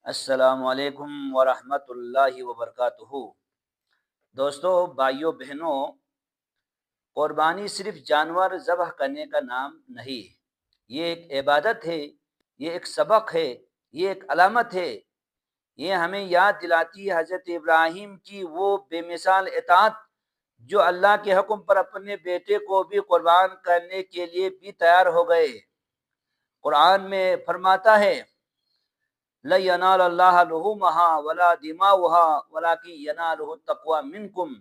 السلام علیکم ورحمۃ اللہ وبرکاتہ۔ دوستو، بھائیوں بہنوں، قربانی صرف جانور ذبح کرنے کا نام نہیں، یہ ایک عبادت ہے، یہ ایک سبق ہے، یہ ایک علامت ہے۔ یہ ہمیں یاد دلاتی ہے حضرت ابراہیم کی وہ بے مثال اطاعت، جو اللہ کے حکم پر اپنے بیٹے کو بھی قربان کرنے کے لیے بھی تیار ہو گئے۔ قرآن میں فرماتا ہے لَن يَنَالَ اللَّهَ لُحُومَهَا وَلَا دِمَاؤُهَا وَلَٰكِن يَنَالُهُ التَّقْوَىٰ مِنكُمْ۔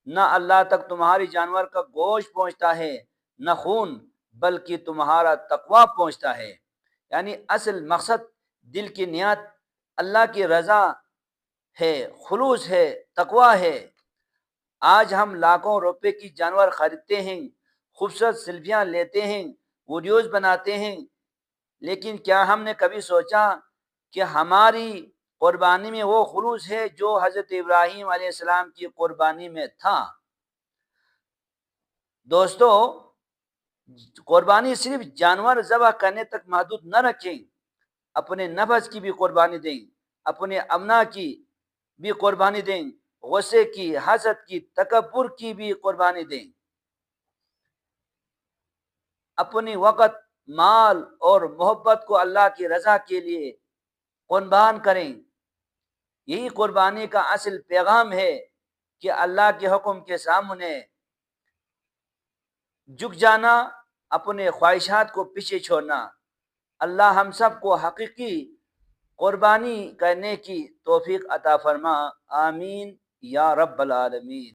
نہ اللہ تک تمہاری جانور کا گوشت پہنچتا ہے، نہ خون، بلکہ تمہارا تقویٰ پہنچتا ہے۔ یعنی اصل مقصد دل کی نیت اللہ کی رضا ہے، خلوص ہے، تقویٰ ہے۔ آج ہم لاکھوں روپے کی جانور خریدتے ہیں، خوبصورت سیلفیاں لیتے ہیں، ویڈیوز بناتے ہیں، لیکن کیا ہم نے کبھی سوچا کہ ہماری قربانی میں وہ خلوص ہے جو حضرت ابراہیم علیہ السلام کی قربانی میں تھا؟ دوستو، قربانی صرف جانور ذبح کرنے تک محدود نہ رکھیں، اپنے نفس کی بھی قربانی دیں، اپنے امنا کی بھی قربانی دیں، غصے کی، حسد کی، تکبر کی بھی قربانی دیں۔ اپنی وقت، مال اور محبت کو اللہ کی رضا کے لیے قربان کریں۔ یہی قربانی کا اصل پیغام ہے کہ اللہ کے حکم کے سامنے جھک جانا، اپنے خواہشات کو پیچھے چھوڑنا۔ اللہ ہم سب کو حقیقی قربانی کرنے کی توفیق عطا فرما، آمین یا رب العالمین۔